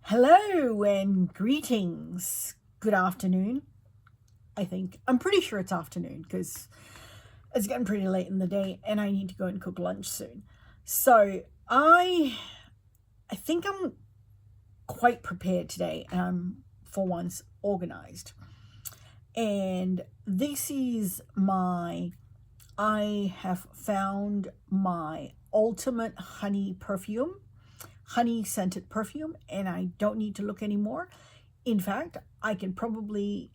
Hello and greetings. Good afternoon. I'm pretty sure it's afternoon because it's getting pretty late in the day and I need to go and cook lunch soon. So I think I'm quite prepared today and I'm for once organized. And this is I have found my ultimate honey scented perfume, and I don't need to look anymore. In fact, I can probably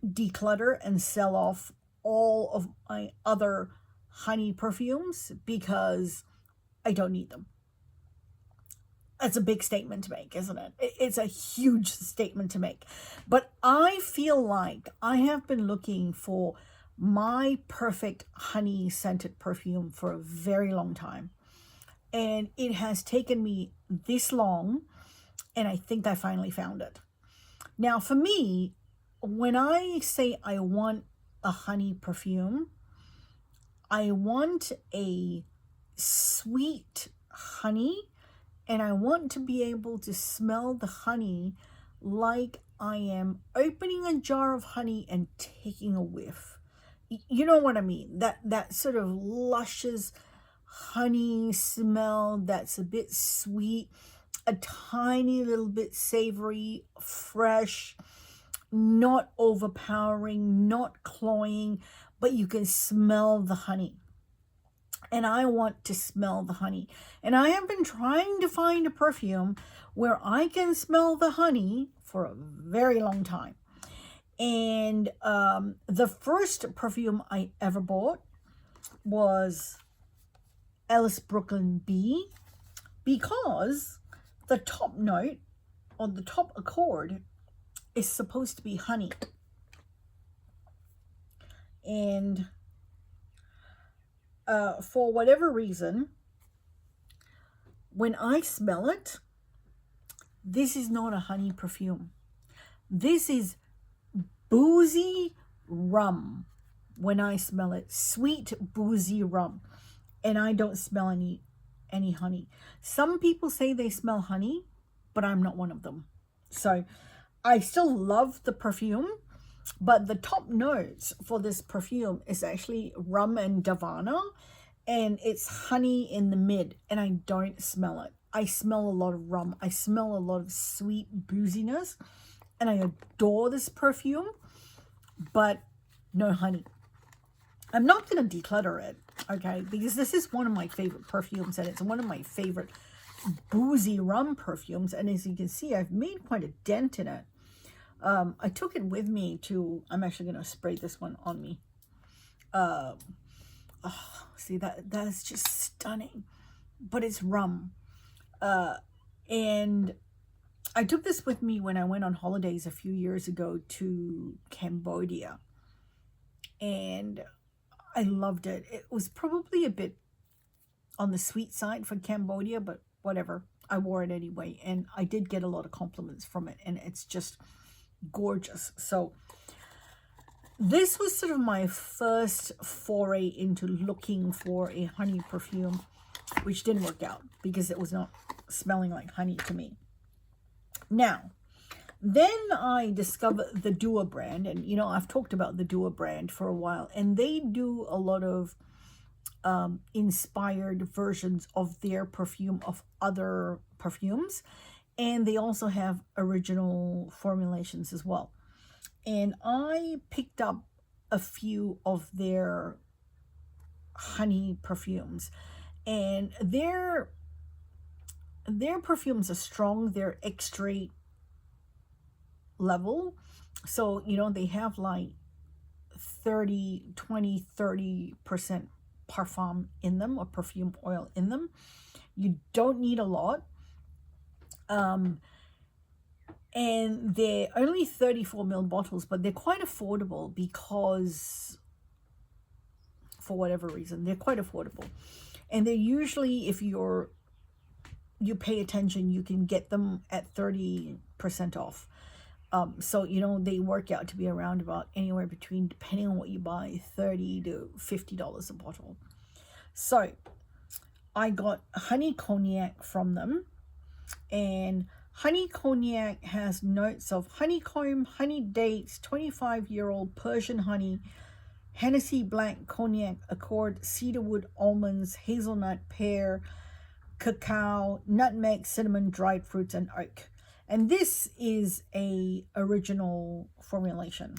declutter and sell off all of my other honey perfumes because I don't need them. That's a big statement to make, isn't it? It's a huge statement to make. But I feel like I have been looking for my perfect honey scented perfume for a very long time. And it has taken me this long, and I think I finally found it. Now, for me, when I say I want a honey perfume, I want a sweet honey, and I want to be able to smell the honey like I am opening a jar of honey and taking a whiff. You know what I mean? That sort of luscious honey smell that's a bit sweet, a tiny little bit savory, fresh, not overpowering, not cloying, but you can smell the honey. And I want to smell the honey. And I have been trying to find a perfume where I can smell the honey for a very long time. And the first perfume I ever bought was Ellis Brooklyn Bee, because the top note or the top accord is supposed to be honey. And for whatever reason, when I smell it, this is not a honey perfume. This is boozy rum when I smell it. Sweet, boozy rum. And I don't smell any honey. Some people say they smell honey, but I'm not one of them. So I still love the perfume, but the top notes for this perfume is actually rum and Havane, and it's honey in the mid, and I don't smell it. I smell a lot of rum. I smell a lot of sweet booziness, and I adore this perfume, but no honey. I'm not going to declutter it, okay, because this is one of my favorite perfumes, and it's one of my favorite boozy rum perfumes, and as you can see, I've made quite a dent in it. I took it with me to, I'm actually going to spray this one on me. See, that's just stunning, but it's rum. And I took this with me when I went on holidays a few years ago to Cambodia, and I loved it. It was probably a bit on the sweet side for Cambodia, but whatever. I wore it anyway, and I did get a lot of compliments from it, and it's just gorgeous. So this was sort of my first foray into looking for a honey perfume, which didn't work out because it was not smelling like honey to me. Now, then I discovered the Dua brand, and you know, I've talked about the Dua brand for a while, and they do a lot of inspired versions of their perfume of other perfumes, and they also have original formulations as well. And I picked up a few of their honey perfumes, and their perfumes are strong. They're Extrait level, so you know, they have like 30% Parfum in them, or perfume oil in them. You don't need a lot, and they're only 34 ml bottles, but they're quite affordable because for whatever reason they're quite affordable. And they're usually, if you pay attention, you can get them at 30% off. So, you know, they work out to be around about anywhere between, depending on what you buy, $30 to $50 a bottle. So I got honey cognac from them, and Honey Cognac has notes of honeycomb, honey dates, 25-year-old Persian honey, Hennessy Black Cognac, Accord, cedarwood, almonds, hazelnut, pear, cacao, nutmeg, cinnamon, dried fruits, and oak. And this is a original formulation.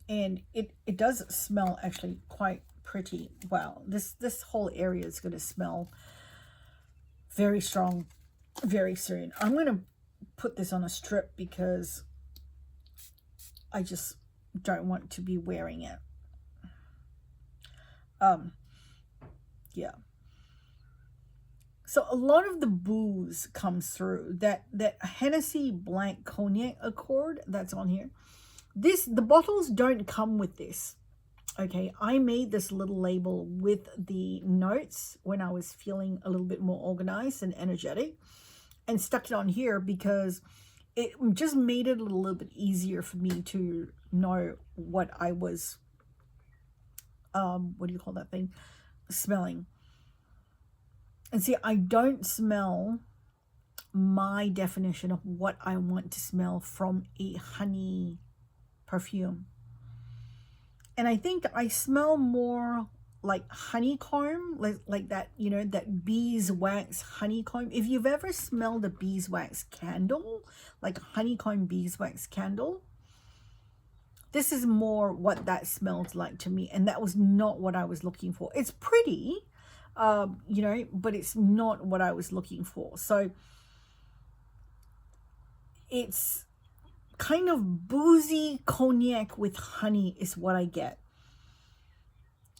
And it does smell actually quite pretty well. This whole area is going to smell very strong very soon. I'm going to put this on a strip because I just don't want to be wearing it. Yeah. So a lot of the booze comes through. That Hennessy Blanc Cognac Accord that's on here. The bottles don't come with this. Okay, I made this little label with the notes when I was feeling a little bit more organized and energetic, and stuck it on here because it just made it a little bit easier for me to know what I was, what do you call that thing, smelling. And see, I don't smell my definition of what I want to smell from a honey perfume. And I think I smell more like honeycomb, like that, you know, that beeswax honeycomb. If you've ever smelled a beeswax candle, like honeycomb beeswax candle, this is more what that smells like to me. And that was not what I was looking for. It's pretty, you know, but it's not what I was looking for. So it's kind of boozy cognac with honey is what I get.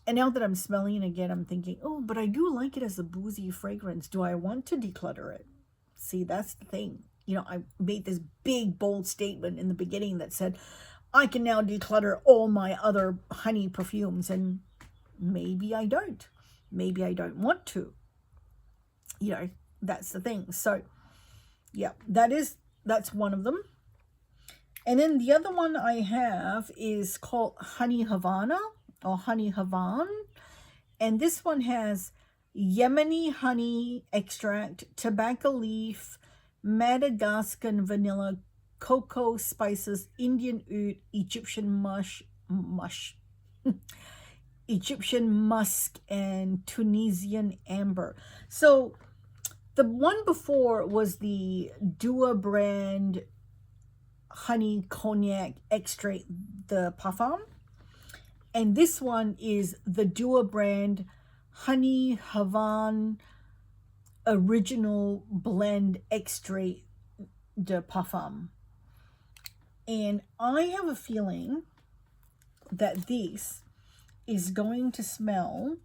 And now that I'm smelling it again, I'm thinking, oh, but I do like it as a boozy fragrance. Do I want to declutter it? See, that's the thing. You know, I made this big, bold statement in the beginning that said, I can now declutter all my other honey perfumes. And maybe I don't. Maybe I don't want to. You know, that's the thing. So, yeah, that's one of them. And then the other one I have is called Honey Havana or Honey Havane. And this one has Yemeni honey extract, tobacco leaf, Madagascan vanilla, cocoa spices, Indian oud, Egyptian Egyptian musk, and Tunisian amber. So the one before was the Dua brand honey cognac extrait, the Parfum, and this one is the Dua brand honey Havane original blend extrait de Parfum. And I have a feeling that this is going to smell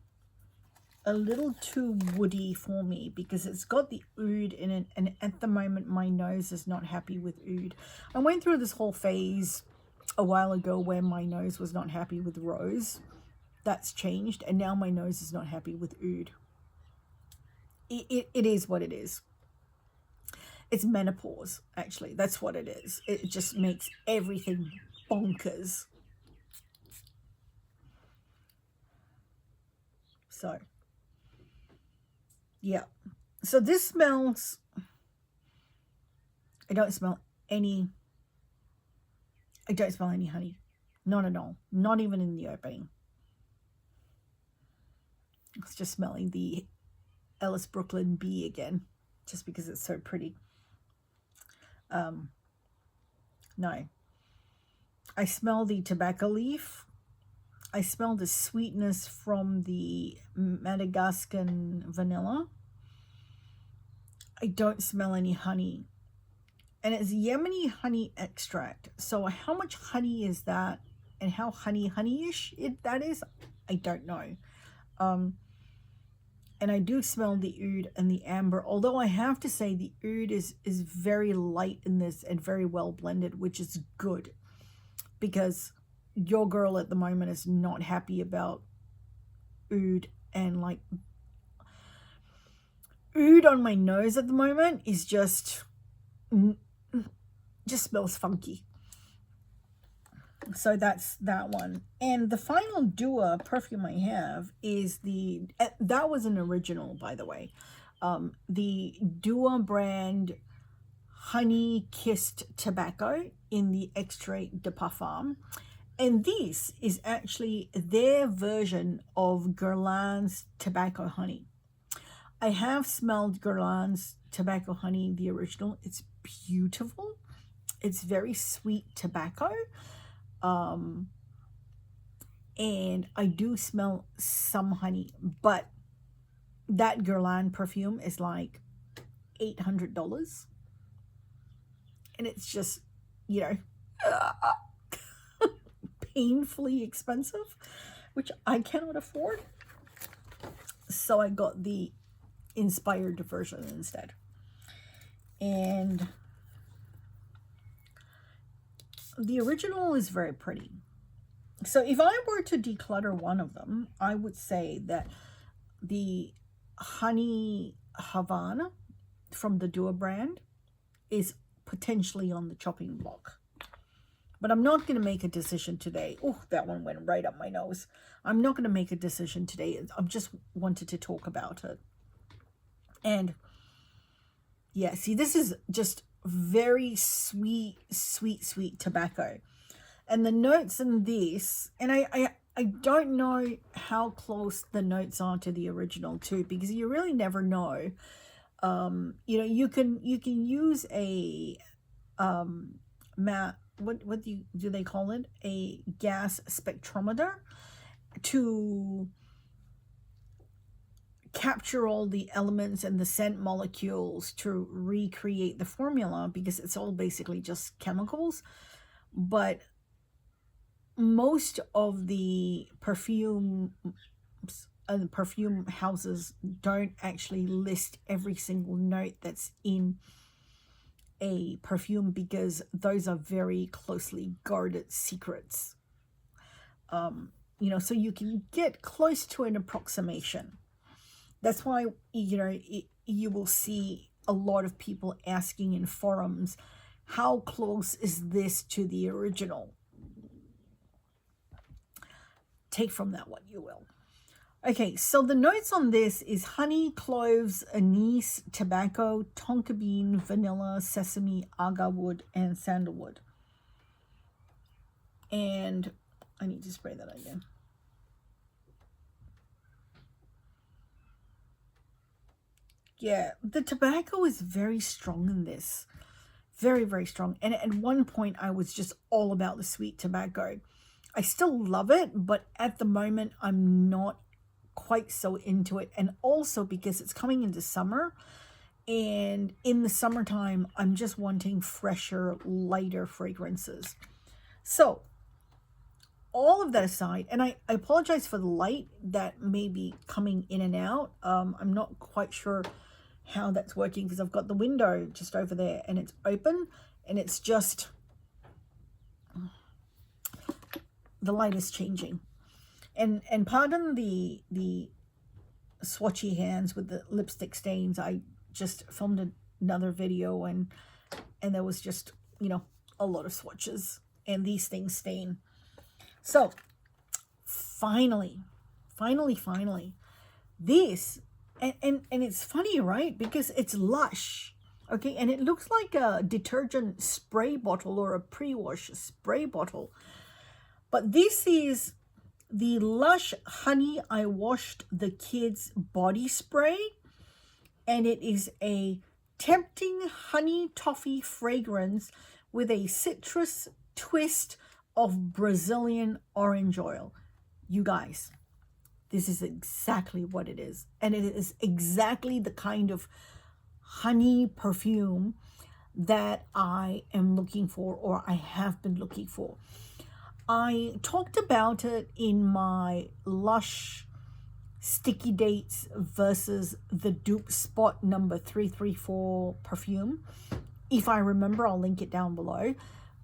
a little too woody for me because it's got the oud in it, and at the moment my nose is not happy with oud. I went through this whole phase a while ago where my nose was not happy with rose. That's changed, and now my nose is not happy with oud. It is what it is. It's menopause, actually. That's what it is. It just makes everything bonkers. So yeah, so this smells, I don't smell any honey, not at all, not even in the opening. It's just smelling the Ellis Brooklyn Bee again, just because it's so pretty. No, I smell the tobacco leaf. I smell the sweetness from the Madagascan vanilla. I don't smell any honey. And it's Yemeni honey extract. So how much honey is that? And how honeyish that is? I don't know. And I do smell the oud and the amber. Although I have to say the oud is very light in this and very well blended, which is good. Because your girl at the moment is not happy about oud, and like oud on my nose at the moment is just smells funky. So that's that one. And the final Dua perfume I have is that was an original, by the way. The Dua brand honey kissed tobacco in the Extrait de Parfum. And this is actually their version of Guerlain's tobacco honey. I have smelled Guerlain's tobacco honey, the original. It's beautiful. It's very sweet tobacco. And I do smell some honey, but that Guerlain perfume is like $800. And it's just, you know, painfully expensive, which I cannot afford. So I got the inspired version instead. And the original is very pretty. So if I were to declutter one of them, I would say that the Honey Havane from the Dua brand is potentially on the chopping block. But I'm not going to make a decision today. Oh, that one went right up my nose. I'm not going to make a decision today. I've just wanted to talk about it. And yeah, see, this is just very sweet, sweet, sweet tobacco. And the notes in this, and I don't know how close the notes are to the original too, because you really never know. You know, you can use a what do they call it? A gas spectrometer to capture all the elements and the scent molecules to recreate the formula, because it's all basically just chemicals. But most of the perfume houses don't actually list every single note that's in a perfume, because those are very closely guarded secrets. You know, so you can get close to an approximation. That's why, you know, you will see a lot of people asking in forums, how close is this to the original? Take from that what you will. Okay, so the notes on this is honey, cloves, anise, tobacco, tonka bean, vanilla, sesame, agar wood, and sandalwood. And I need to spray that again. Yeah, the tobacco is very strong in this. Very, very strong. And at one point, I was just all about the sweet tobacco. I still love it, but at the moment, I'm not quite so into it. And also because it's coming into summer. And in the summertime, I'm just wanting fresher, lighter fragrances. So, all of that aside, and I apologize for the light that may be coming in and out. I'm not quite sure how that's working, because I've got the window just over there and it's open, and it's just, the light is changing. And pardon the swatchy hands with the lipstick stains. I just filmed another video and there was just, you know, a lot of swatches, and these things stain. So finally, this, and it's funny, right? Because it's Lush, okay? And it looks like a detergent spray bottle or a pre-wash spray bottle. But this is the Lush Honey I Washed the Kids body spray. And it is a tempting honey toffee fragrance with a citrus twist of Brazilian orange oil. You guys, this is exactly what it is. And it is exactly the kind of honey perfume that I am looking for, or I have been looking for. I talked about it in my Lush Sticky Dates versus the Dupe Spot number 334 perfume. If I remember, I'll link it down below.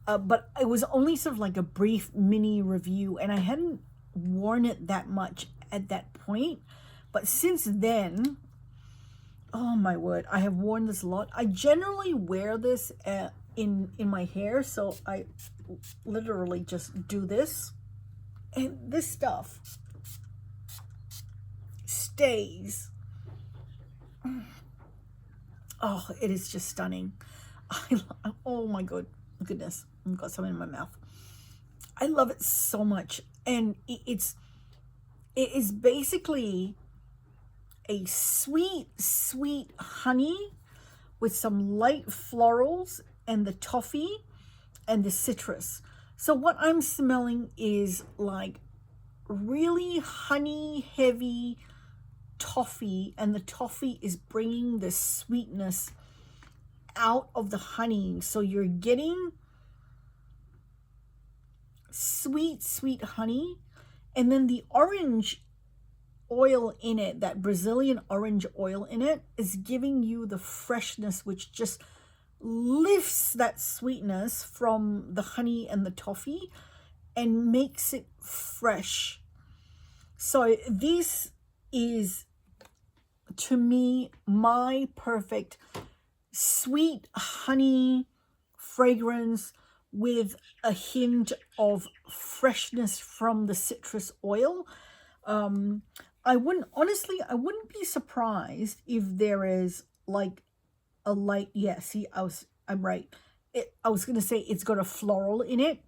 But it was only sort of like a brief mini review, and I hadn't worn it that much at that point. But since then, oh my word, I have worn this a lot. I generally wear this in my hair, so I literally just do this, and this stuff stays. Oh, it is just stunning. Oh my goodness, I've got something in my mouth. I love it so much. And it is basically a sweet honey with some light florals and the toffee and the citrus. So what I'm smelling is like really honey heavy toffee, and the toffee is bringing the sweetness out of the honey. So you're getting sweet honey, and then the orange oil in it, that Brazilian orange oil in it, is giving you the freshness, which just lifts that sweetness from the honey and the toffee and makes it fresh. So this is, to me, my perfect sweet honey fragrance with a hint of freshness from the citrus oil. I wouldn't be surprised if there is like a light, I'm right. I was gonna say it's got a floral in it.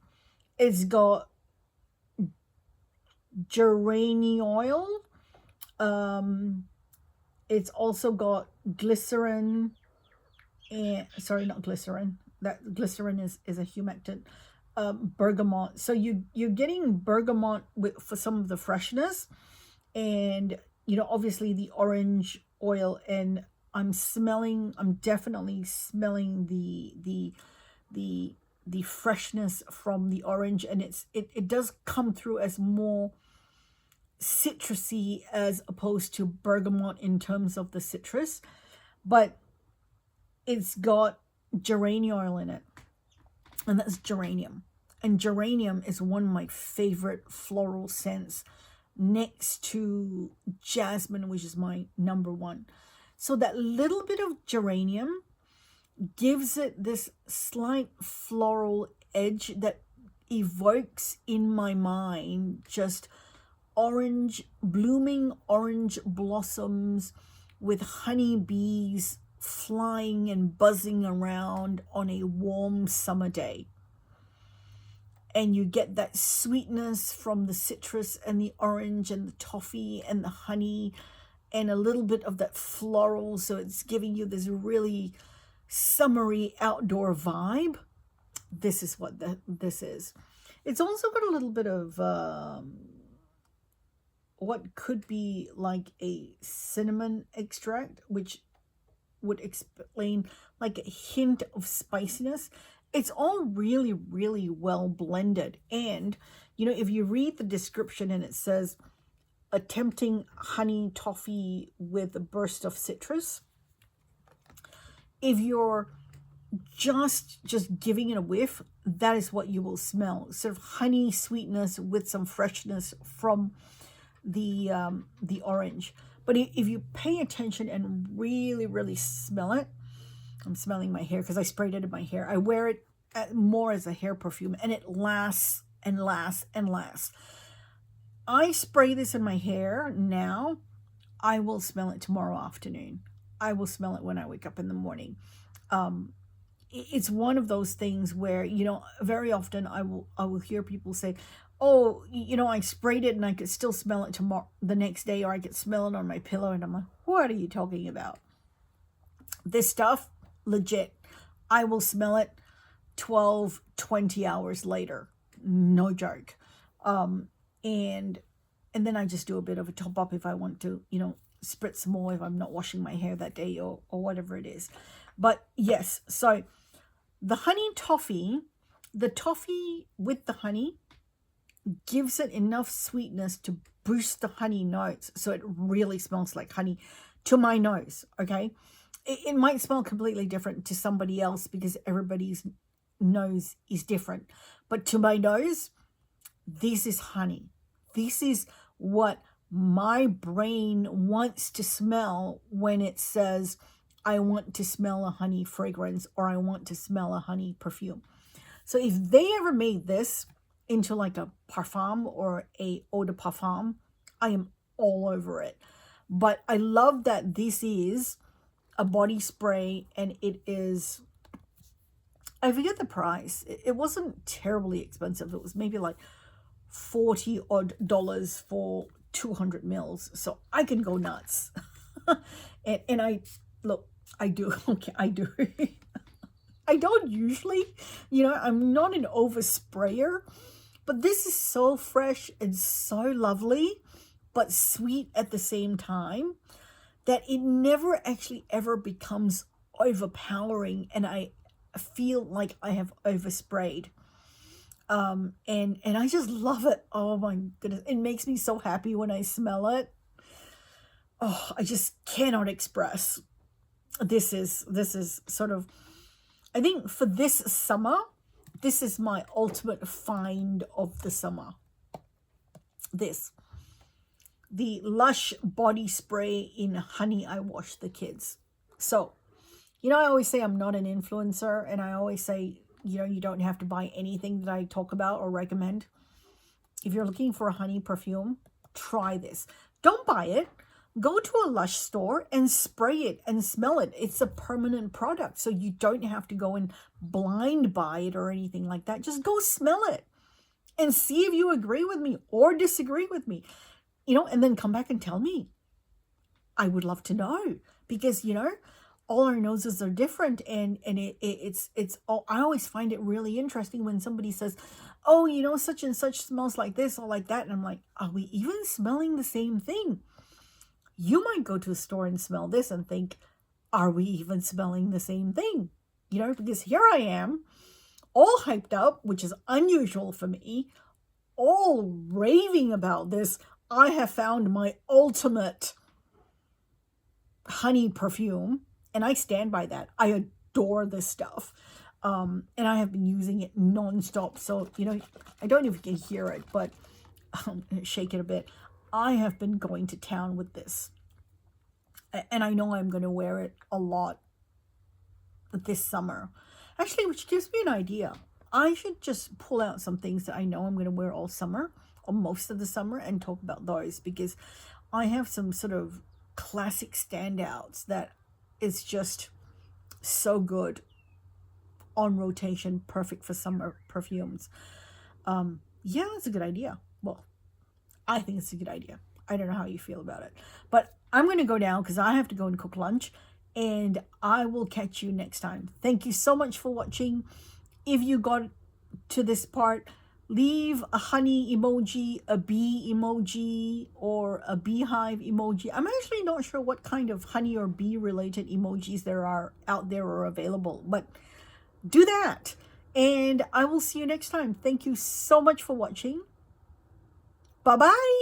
It's got geranium oil. It's also got glycerin, and sorry, not glycerin. That glycerin is a humectant. Bergamot. So you're getting bergamot for some of the freshness, and obviously the orange oil, and I'm definitely smelling the freshness from the orange, and it does come through as more citrusy as opposed to bergamot in terms of the citrus, but it's got geranium oil in it, and that's geranium. And geranium is one of my favorite floral scents, next to jasmine, which is my number one. So that little bit of geranium gives it this slight floral edge that evokes in my mind just blooming orange blossoms with honey bees flying and buzzing around on a warm summer day. And you get that sweetness from the citrus and the orange and the toffee and the honey and a little bit of that floral. So it's giving you this really summery outdoor vibe. This is what this is. It's also got a little bit of what could be like a cinnamon extract, which would explain like a hint of spiciness. It's all really, really well blended. And, if you read the description and it says, attempting honey toffee with a burst of citrus, if you're just giving it a whiff, that is what you will smell. Sort of honey sweetness with some freshness from the orange. But if you pay attention and really, really smell it, I'm smelling my hair because I sprayed it in my hair. I wear it more as a hair perfume, and it lasts and lasts and lasts. I spray this in my hair now. I will smell it tomorrow afternoon. I will smell it when I wake up in the morning. It's one of those things where, very often I will hear people say, oh, I sprayed it and I could still smell it tomorrow, the next day, or I could smell it on my pillow. And I'm like, what are you talking about? This stuff, legit. I will smell it 12, 20 hours later. No joke. And then I just do a bit of a top up if I want to, spritz more if I'm not washing my hair that day or whatever it is. But yes, so the honey toffee, the toffee with the honey gives it enough sweetness to boost the honey notes. So it really smells like honey to my nose, okay? It might smell completely different to somebody else because everybody's nose is different. But to my nose, this is honey. This is what my brain wants to smell when it says, I want to smell a honey fragrance or I want to smell a honey perfume. So if they ever made this into like a parfum or a eau de parfum, I am all over it. But I love that this is a body spray and it is I forget the price. It wasn't terribly expensive. It was maybe like $40 odd for 200 mils. So I can go nuts. and I, look, I do. Okay, I do. I don't usually, I'm not an oversprayer, but this is so fresh and so lovely, but sweet at the same time, that it never actually ever becomes overpowering and I feel like I have oversprayed. And I just love it. Oh my goodness. It makes me so happy when I smell it. Oh, I just cannot express. This is sort of, I think for this summer, this is my ultimate find of the summer. The Lush body spray in Honey I Wash the Kids. So, I always say I'm not an influencer, and I always say, you don't have to buy anything that I talk about or recommend. If you're looking for a honey perfume, try this. Don't buy it. Go to a Lush store and spray it and smell it. It's a permanent product, so you don't have to go and blind buy it or anything like that. Just go smell it and see if you agree with me or disagree with me, and then come back and tell me. I would love to know, because, all our noses are different, and it's all, I always find it really interesting when somebody says, oh, such and such smells like this or like that. And I'm like, are we even smelling the same thing? You might go to a store and smell this and think, are we even smelling the same thing? Because here I am, all hyped up, which is unusual for me, all raving about this. I have found my ultimate honey perfume, and I stand by that. I adore this stuff. And I have been using it nonstop. So, I don't know if you can hear it, but shake it a bit. I have been going to town with this, and I know I'm going to wear it a lot this summer. Actually, which gives me an idea. I should just pull out some things that I know I'm going to wear all summer, or most of the summer, and talk about those, because I have some sort of classic standouts that is just so good on rotation, perfect for summer perfumes. Yeah, that's a good idea. Well, I think it's a good idea. I don't know how you feel about it. But I'm going to go now because I have to go and cook lunch. And I will catch you next time. Thank you so much for watching. If you got to this part, leave a honey emoji, a bee emoji, or a beehive emoji. I'm actually not sure what kind of honey or bee related emojis there are out there or available. But do that. And I will see you next time. Thank you so much for watching. Bye-bye.